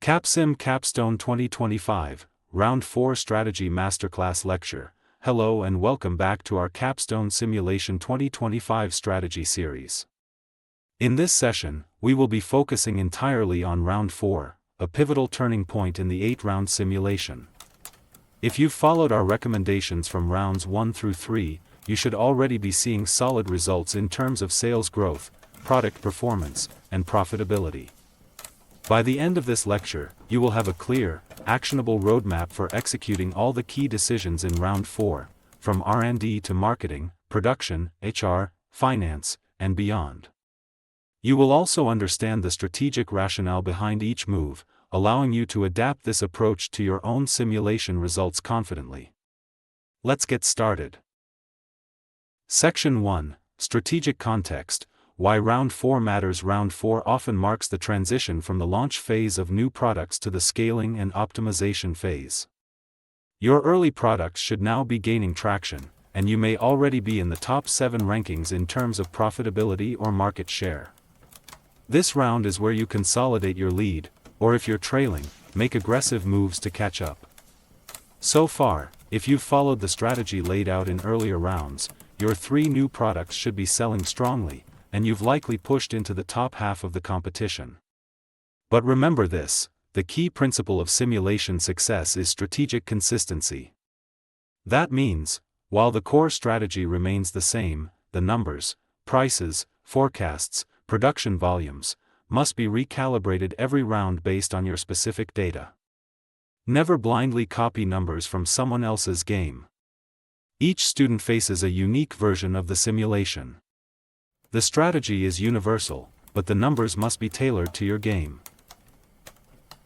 Capstone 2025, Round 4 Strategy Masterclass Lecture. Hello and welcome back to our Capstone Simulation 2025 Strategy Series. In this session, we will be focusing entirely on Round 4, a pivotal turning point in the 8-round simulation. If you've followed our recommendations from rounds 1 through 3, you should already be seeing solid results in terms of sales growth, product performance, and profitability. By the end of this lecture, you will have a clear, actionable roadmap for executing all the key decisions in Round 4, from R&D to marketing, production, HR, finance, and beyond. You will also understand the strategic rationale behind each move, allowing you to adapt this approach to your own simulation results confidently. Let's get started. Section 1, Strategic Context. Why Round 4 matters. Round 4 often marks the transition from the launch phase of new products to the scaling and optimization phase. Your early products should now be gaining traction, and you may already be in the top 7 rankings in terms of profitability or market share. This round is where you consolidate your lead, or if you're trailing, make aggressive moves to catch up. So far, if you've followed the strategy laid out in earlier rounds, your 3 new products should be selling strongly, and you've likely pushed into the top half of the competition. But remember this, the key principle of simulation success is strategic consistency. That means, while the core strategy remains the same, the numbers, prices, forecasts, production volumes, must be recalibrated every round based on your specific data. Never blindly copy numbers from someone else's game. Each student faces a unique version of the simulation. The strategy is universal, but the numbers must be tailored to your game.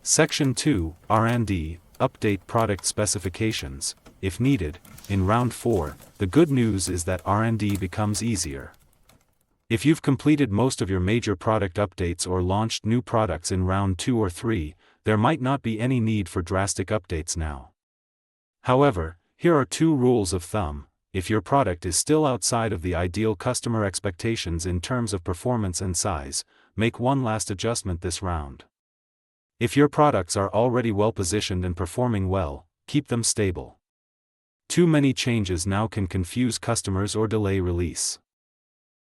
Section 2, R&D, Update product specifications, if needed. In Round 4, the good news is that R&D becomes easier. If you've completed most of your major product updates or launched new products in Round 2 or 3, there might not be any need for drastic updates now. However, here are 2 rules of thumb. If your product is still outside of the ideal customer expectations in terms of performance and size, make one last adjustment this round. If your products are already well positioned and performing well, keep them stable. Too many changes now can confuse customers or delay release.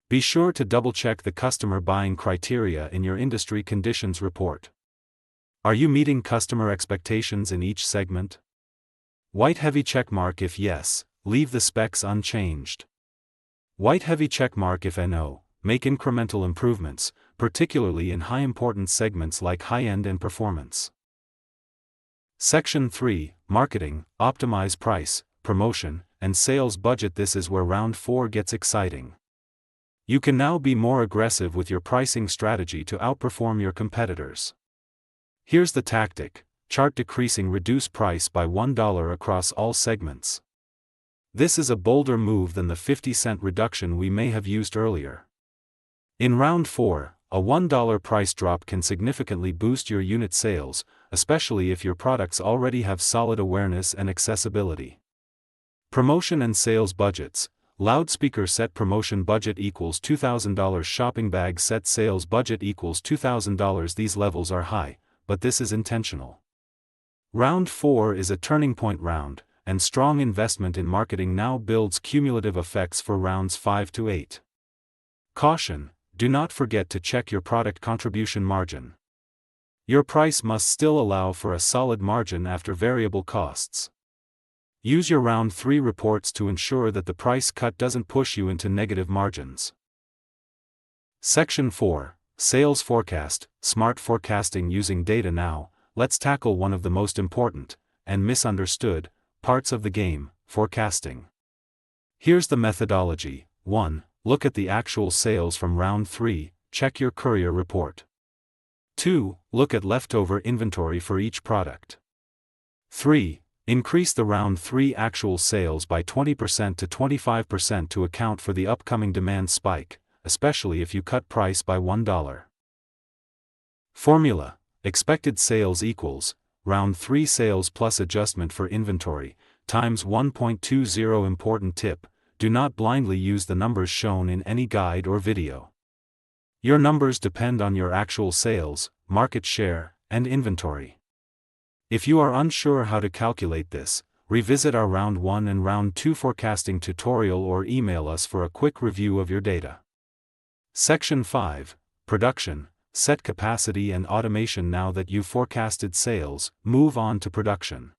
Be sure to double-check the customer buying criteria in your industry conditions report. Are you meeting customer expectations in each segment? White heavy checkmark if yes. Leave the specs unchanged. White heavy checkmark if no, make incremental improvements, particularly in high-importance segments like high-end and performance. Section 3, Marketing, Optimize price, promotion, and sales budget. This is where Round 4 gets exciting. You can now be more aggressive with your pricing strategy to outperform your competitors. Here's the tactic: chart decreasing, reduce price by $1 across all segments. This is a bolder move than the 50-cent reduction we may have used earlier. In Round 4, a $1 price drop can significantly boost your unit sales, especially if your products already have solid awareness and accessibility. Promotion and sales budgets. Loudspeaker set promotion budget equals $2,000. Shopping bag set sales budget equals $2,000. These levels are high, but this is intentional. Round 4 is a turning point round, and strong investment in marketing now builds cumulative effects for rounds 5 to 8. Caution: do not forget to check your product contribution margin. Your price must still allow for a solid margin after variable costs. Use your Round 3 reports to ensure that the price cut doesn't push you into negative margins. Section 4, Sales Forecast, Smart Forecasting. Using data now, let's tackle one of the most important, and misunderstood, parts of the game, forecasting. Here's the methodology. 1. Look at the actual sales from Round 3, check your courier report. 2. Look at leftover inventory for each product. 3. Increase the Round 3 actual sales by 20% to 25% to account for the upcoming demand spike, especially if you cut price by $1. Formula: expected sales equals Round 3 sales plus adjustment for inventory, times 1.20. Important tip: do not blindly use the numbers shown in any guide or video. Your numbers depend on your actual sales, market share, and inventory. If you are unsure how to calculate this, revisit our Round 1 and Round 2 forecasting tutorial or email us for a quick review of your data. Section 5, Production, Set Capacity and Automation. Now that you've forecasted sales, move on to production.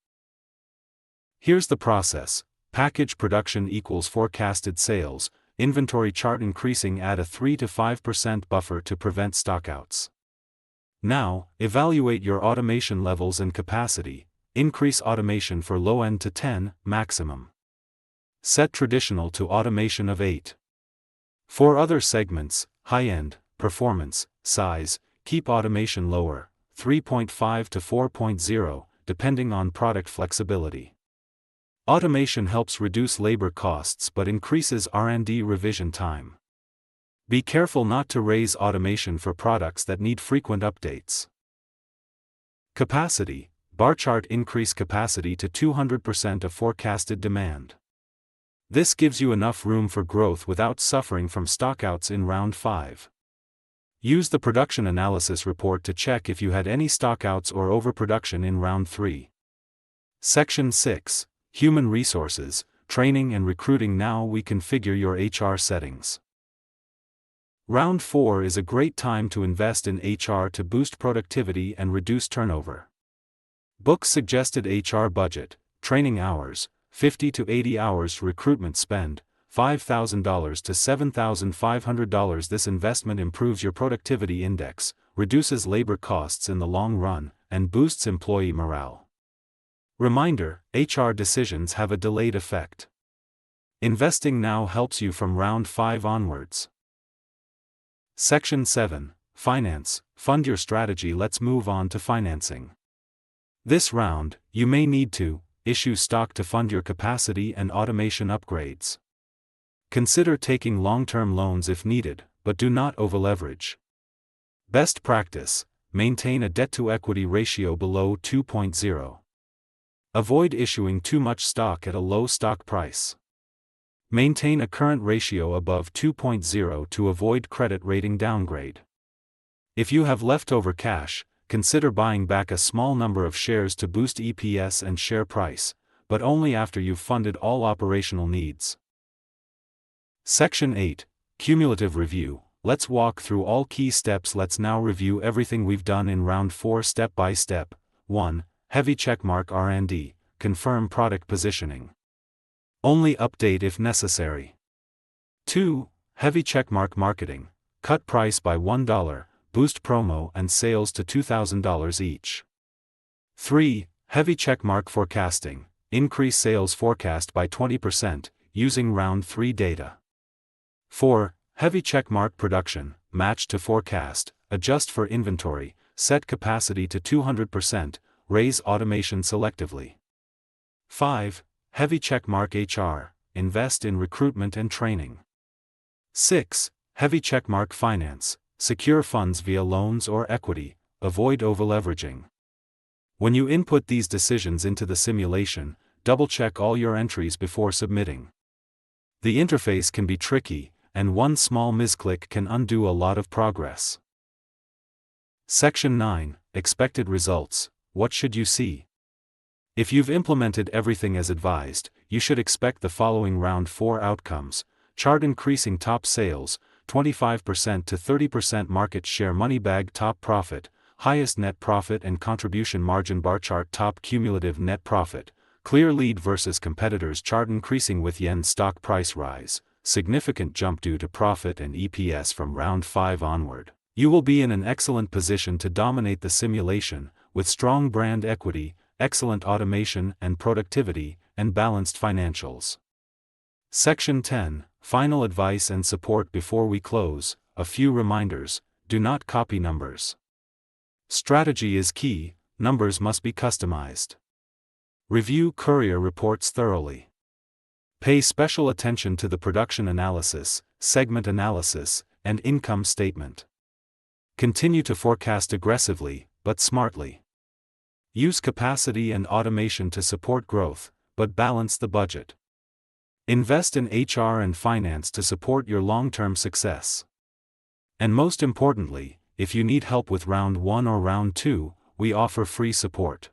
Here's the process. Package production equals forecasted sales, inventory chart increasing. Add a 3 to 5% buffer to prevent stockouts. Now, evaluate your automation levels and capacity. Increase automation for low end to 10, maximum. Set traditional to automation of 8. For other segments, high end, performance, size, keep automation lower, 3.5 to 4.0, depending on product flexibility. Automation helps reduce labor costs but increases R&D revision time. Be careful not to raise automation for products that need frequent updates. Capacity, bar chart. Increase capacity to 200% of forecasted demand. This gives you enough room for growth without suffering from stockouts in Round 5. Use the production analysis report to check if you had any stockouts or overproduction in Round 3. Section 6, Human Resources, Training and Recruiting. Now we configure your HR settings. Round 4 is a great time to invest in HR to boost productivity and reduce turnover. Book suggested HR budget, training hours, 50 to 80 hours. Recruitment spend, $5,000 to $7,500. This investment improves your productivity index, reduces labor costs in the long run, and boosts employee morale. Reminder, HR decisions have a delayed effect. Investing now helps you from Round 5 onwards. Section 7, Finance, Fund your strategy. Let's move on to financing. This round, you may need to issue stock to fund your capacity and automation upgrades. Consider taking long-term loans if needed, but do not overleverage. Best practice, maintain a debt-to-equity ratio below 2.0. Avoid issuing too much stock at a low stock price. Maintain a current ratio above 2.0 to avoid credit rating downgrade. If you have leftover cash, consider buying back a small number of shares to boost EPS and share price, but only after you've funded all operational needs. Section 8, Cumulative Review. Let's walk through all key steps. Let's now review everything we've done in Round 4 step by step. 1. Heavy checkmark R&D, confirm product positioning. Only update if necessary. 2. Heavy checkmark marketing, cut price by $1, boost promo and sales to $2,000 each. 3. Heavy checkmark forecasting, increase sales forecast by 20%, using Round 3 data. 4. Heavy checkmark production, match to forecast, adjust for inventory, set capacity to 200%, raise automation selectively. 5. Heavy checkmark HR, invest in recruitment and training. 6. Heavy checkmark finance, secure funds via loans or equity, avoid overleveraging. When you input these decisions into the simulation, double-check all your entries before submitting. The interface can be tricky, and one small misclick can undo a lot of progress. Section 9, Expected Results. What should you see? If you've implemented everything as advised, you should expect the following Round 4 outcomes: chart increasing, top sales, 25% to 30% market share, money bag, top profit, highest net profit and contribution margin, bar chart, top cumulative net profit, clear lead versus competitors, chart increasing with yen stock price rise, significant jump due to profit and EPS from Round 5 onward. You will be in an excellent position to dominate the simulation, with strong brand equity, excellent automation and productivity, and balanced financials. Section 10, Final Advice and Support. Before we close, a few reminders: do not copy numbers. Strategy is key, numbers must be customized. Review courier reports thoroughly. Pay special attention to the production analysis, segment analysis, and income statement. Continue to forecast aggressively, but smartly. Use capacity and automation to support growth, but balance the budget. Invest in HR and finance to support your long-term success. And most importantly, if you need help with Round 1 or Round 2, we offer free support.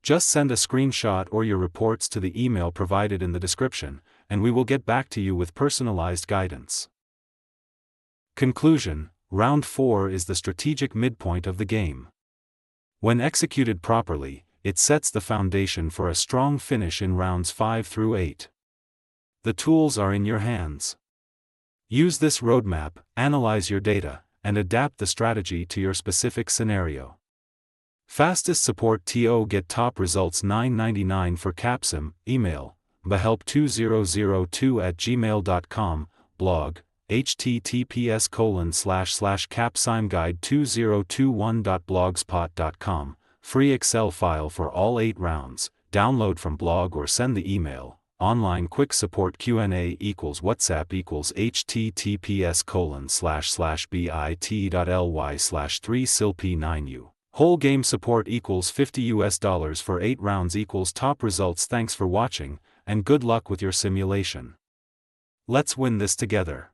Just send a screenshot or your reports to the email provided in the description, and we will get back to you with personalized guidance. Conclusion: Round 4 is the strategic midpoint of the game. When executed properly, it sets the foundation for a strong finish in rounds 5 through 8. The tools are in your hands. Use this roadmap, analyze your data, and adapt the strategy to your specific scenario. Fastest support TO get top results $9.99 for Capsim, email, behelp2002@gmail.com, blog, https://capsimguide2021.blogspot.com, free Excel file for all 8 rounds, download from blog or send the email, online quick support Q&A equals WhatsApp equals https://bit.ly/3silp9u. Whole game support equals $50 for 8 rounds equals top results. Thanks for watching, and good luck with your simulation. Let's win this together.